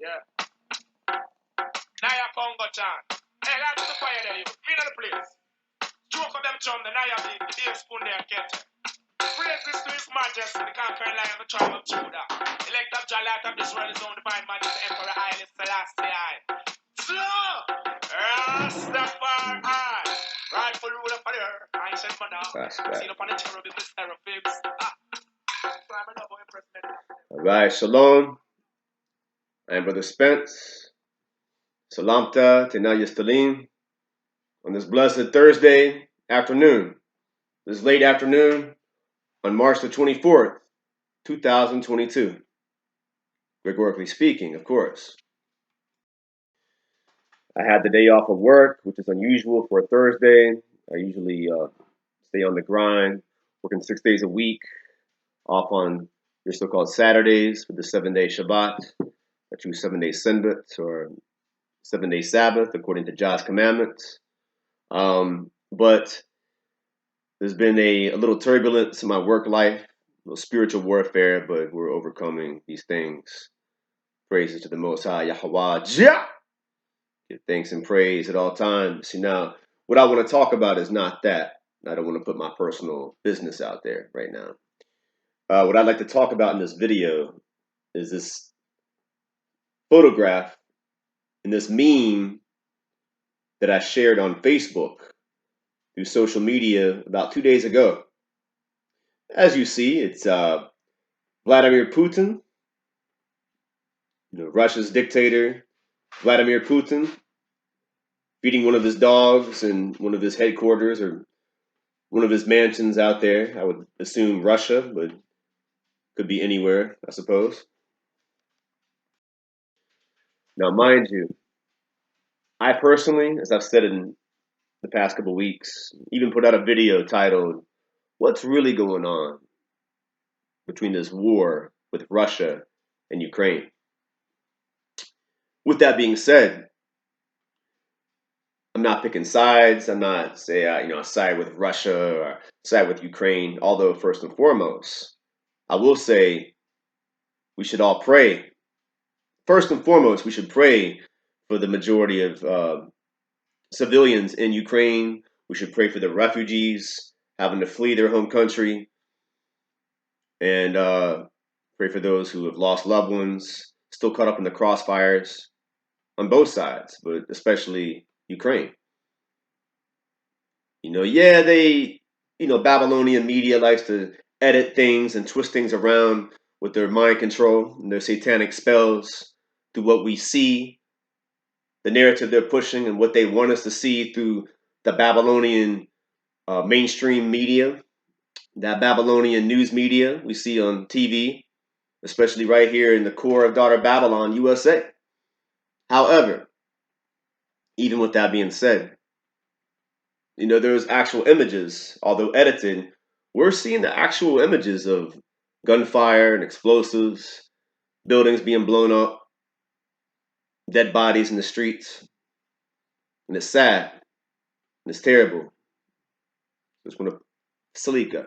Yeah. Naya Congo Chan. Hey, that's the fire there. Clean the place. Joke of them drum, the Naya big, the Dave spoon there, get it. Praise this to His Majesty, the conquering lion of the tribe of Judah. Elect of Jah, light of this world, his own divine majesty, Emperor Haile Selassie. Slow! Rastafari! Rightful ruler for the earth. I said for now. Seen upon the cherubim, the seraphims. All right, shalom. I am Brother Spence. Salamta Tena Yistalim. On this blessed Thursday afternoon, this late afternoon, on March the 24th, 2022. Gregorically speaking, of course. I had the day off of work, which is unusual for a Thursday. I usually stay on the grind, working 6 days a week, off on your so-called Saturdays for the 7-day Shabbat, a true 7-day Senbet, or 7-day Sabbath, according to Jah's commandments. But there's been a little turbulence in my work life, a little spiritual warfare, but we're overcoming these things. Praises to the Most High, Yahweh Jah. Give thanks and praise at all times. See, now, what I want to talk about is not that. I don't want to put my personal business out there right now. What I'd like to talk about in this video is this photograph and this meme that I shared on Facebook through social media about 2 days ago. As you see, it's Vladimir Putin, Russia's dictator, Vladimir Putin, feeding one of his dogs in one of his headquarters or one of his mansions out there. I would assume Russia, but could be anywhere, I suppose. Now, mind you, I personally, as I've said in the past couple weeks, even put out a video titled, "What's really going on between this war with Russia and Ukraine?" With that being said, I'm not picking sides. I'm not say I side with Russia or side with Ukraine. Although first and foremost, I will say we should all pray. First and foremost, we should pray for the majority of civilians in Ukraine. We should pray for the refugees having to flee their home country, and pray for those who have lost loved ones, still caught up in the crossfires on both sides, but especially Ukraine. Babylonian media likes to edit things and twist things around with their mind control and their satanic spells through what we see, the narrative they're pushing, and what they want us to see through the Babylonian mainstream media, that Babylonian news media we see on TV, especially right here in the core of Daughter Babylon, USA. However, even with that being said, there's actual images, although edited. We're seeing the actual images of gunfire and explosives, buildings being blown up, dead bodies in the streets. And it's sad. And it's terrible. Just want to, Salika,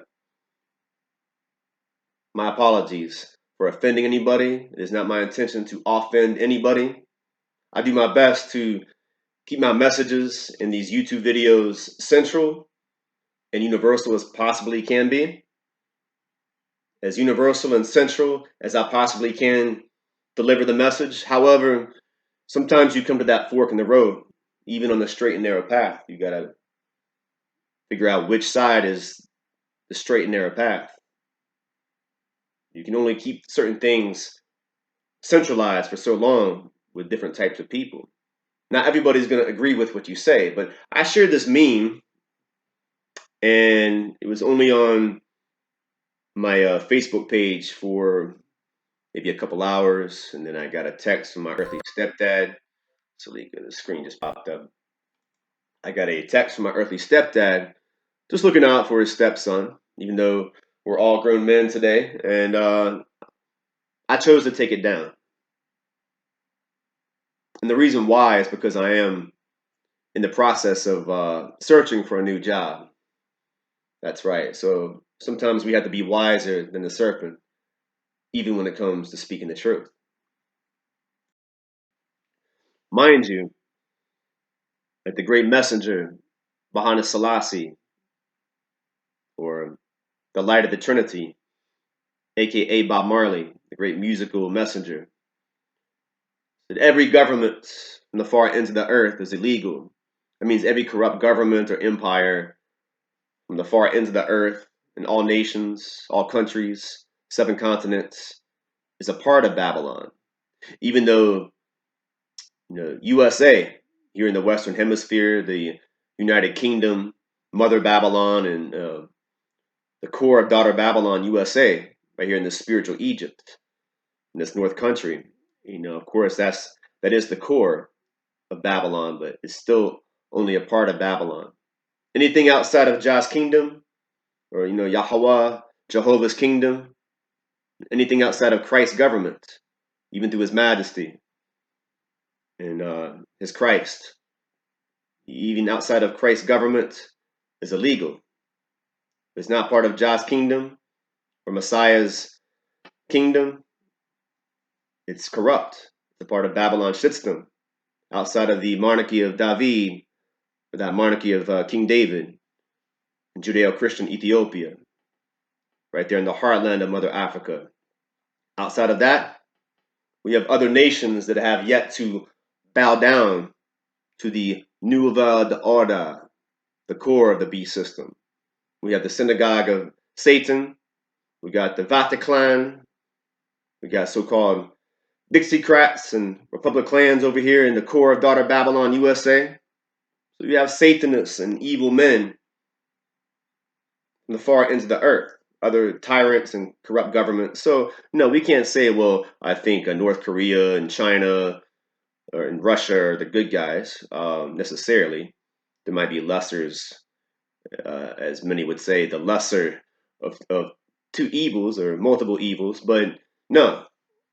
my apologies for offending anybody. It is not my intention to offend anybody. I do my best to keep my messages in these YouTube videos central and universal as possibly can be. As universal and central as I possibly can deliver the message. However, sometimes you come to that fork in the road, even on the straight and narrow path. You got to figure out which side is the straight and narrow path. You can only keep certain things centralized for so long with different types of people. Not everybody's going to agree with what you say, but I shared this meme, and it was only on my Facebook page for maybe a couple hours, and then I got a text from my earthly stepdad. Salika, the screen just popped up. I got a text from my earthly stepdad, just looking out for his stepson, even though we're all grown men today, and I chose to take it down. And the reason why is because I am in the process of searching for a new job. That's right. So sometimes we have to be wiser than the serpent, even when it comes to speaking the truth. Mind you, that the great messenger, Bahana Selassie, or the light of the Trinity, aka Bob Marley, the great musical messenger, that every government from the far ends of the earth is illegal. That means every corrupt government or empire from the far ends of the earth, in all nations, all countries, 7 continents, is a part of Babylon. Even though, USA, here in the Western Hemisphere, the United Kingdom, Mother Babylon, and the core of Daughter Babylon, USA, right here in the spiritual Egypt, in this North Country. Of course, that is the core of Babylon, but it's still only a part of Babylon. Anything outside of Jah's kingdom, or Yahweh, Jehovah's kingdom, anything outside of Christ's government, even through His Majesty and His Christ, even outside of Christ's government, is illegal. It's not part of Jah's kingdom or Messiah's kingdom. It's corrupt. It's a part of Babylon's system, outside of the monarchy of David, or that monarchy of King David in Judeo-Christian Ethiopia, right there in the heartland of Mother Africa. Outside of that, we have other nations that have yet to bow down to the Nouvel Order, the core of the beast system. We have the synagogue of Satan. We got the Vatican. We got so-called Dixiecrats and Republicans over here in the core of Daughter Babylon, USA. So you have Satanists and evil men from the far ends of the earth, other tyrants and corrupt governments. So, we can't say, well, I think North Korea and China or in Russia are the good guys, necessarily. There might be lessers, as many would say, the lesser of two evils or multiple evils. But no,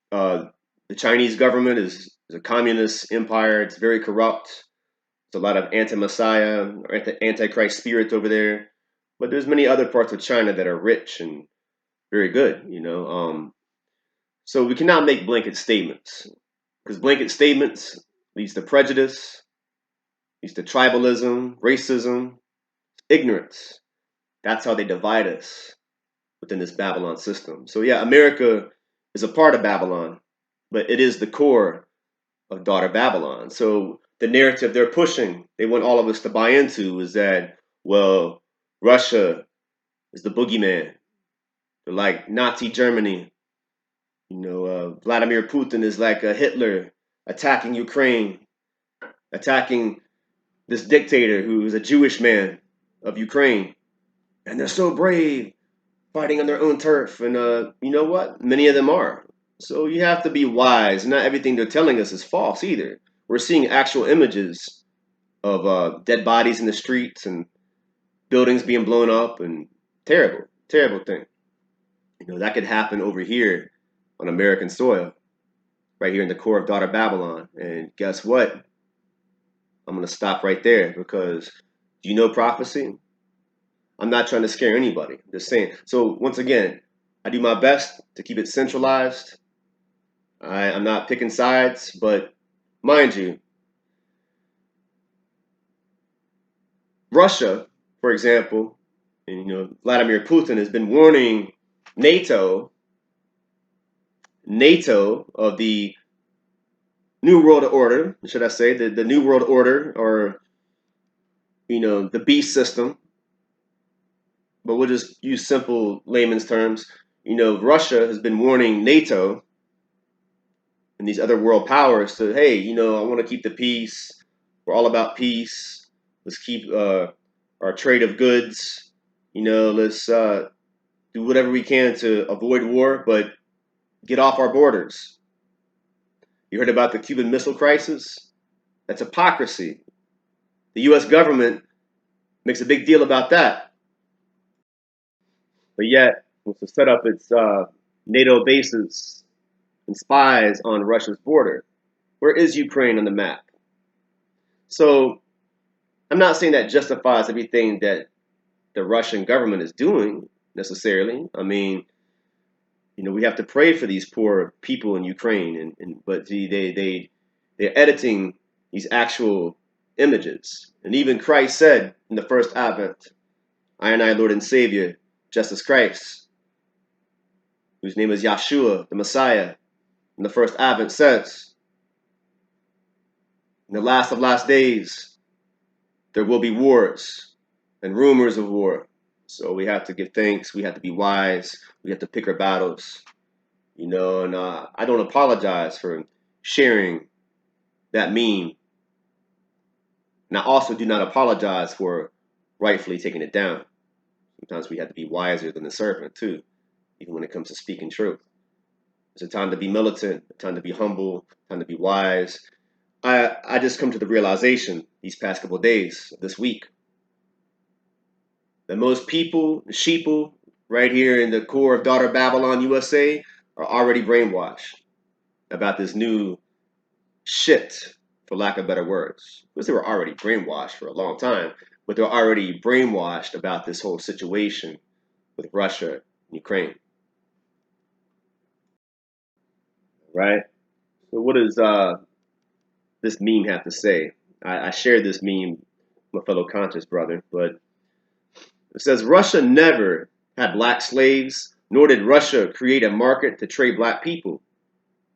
the Chinese government is a communist empire. It's very corrupt. There's a lot of anti-Messiah or anti-Christ spirits over there. But there's many other parts of China that are rich and very good, So we cannot make blanket statements, because blanket statements leads to prejudice, leads to tribalism, racism, ignorance. That's how they divide us within this Babylon system. So yeah, America is a part of Babylon, but it is the core of Daughter Babylon. So the narrative they're pushing, they want all of us to buy into, is that, well, Russia is the boogeyman. They're like Nazi Germany. Vladimir Putin is like a Hitler attacking Ukraine, attacking this dictator who is a Jewish man of Ukraine. And they're so brave, fighting on their own turf. And you know what? Many of them are. So you have to be wise. Not everything they're telling us is false either. We're seeing actual images of dead bodies in the streets and buildings being blown up, and terrible, terrible thing. That could happen over here on American soil, right here in the core of Daughter Babylon. And guess what? I'm going to stop right there, because do you know prophecy? I'm not trying to scare anybody. I'm just saying. So once again, I do my best to keep it centralized. I'm not picking sides, but mind you, Russia, for example, and Vladimir Putin has been warning NATO of the New World Order, should I say, the New World Order, or the beast system. But we'll just use simple layman's terms. Russia has been warning NATO and these other world powers to, hey, I want to keep the peace. We're all about peace. Let's keep our trade of goods. Let's do whatever we can to avoid war, but get off our borders. You heard about the Cuban Missile Crisis? That's hypocrisy. The U.S. government makes a big deal about that, but yet wants to set up its NATO bases and spies on Russia's border. Where is Ukraine on the map? So I'm not saying that justifies everything that the Russian government is doing necessarily. I mean, we have to pray for these poor people in Ukraine, but they're editing these actual images. And even Christ said in the first advent, I and I, Lord and Savior, Jesus Christ, whose name is Yahshua, the Messiah, in the first advent says, in the last of last days, there will be wars and rumors of war. So we have to give thanks. We have to be wise. We have to pick our battles, and I don't apologize for sharing that meme. And I also do not apologize for rightfully taking it down. Sometimes we have to be wiser than the serpent too, even when it comes to speaking truth. It's a time to be militant, a time to be humble, a time to be wise. I just come to the realization these past couple of days, this week, that most people, the sheeple, right here in the core of Daughter Babylon, USA, are already brainwashed about this new shit, for lack of better words. Because they were already brainwashed for a long time, but they're already brainwashed about this whole situation with Russia and Ukraine. Right? So what does this meme have to say? I shared this meme with my fellow conscious brother, but it says Russia never had black slaves, nor did Russia create a market to trade black people.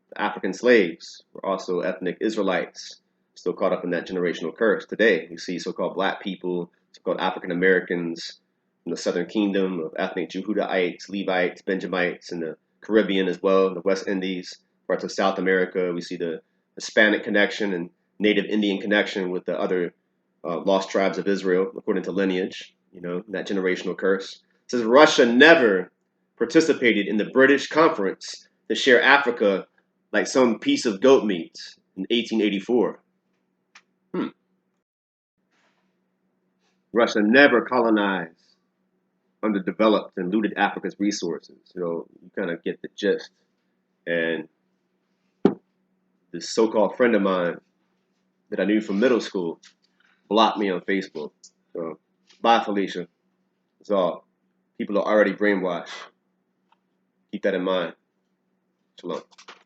The African slaves were also ethnic Israelites, still caught up in that generational curse. Today, we see so-called black people, so-called African Americans from the Southern Kingdom of ethnic Jehudites, Levites, Benjamites, in the Caribbean as well, the West Indies, parts of South America. We see the Hispanic connection and Native Indian connection with the other lost tribes of Israel, according to lineage, that generational curse. It says Russia never participated in the British conference to share Africa like some piece of goat meat in 1884. Russia never colonized, underdeveloped, and looted Africa's resources. You kind of get the gist. And this so-called friend of mine that I knew from middle school blocked me on Facebook. So, bye, Felicia. It's all. People are already brainwashed. Keep that in mind. Shalom.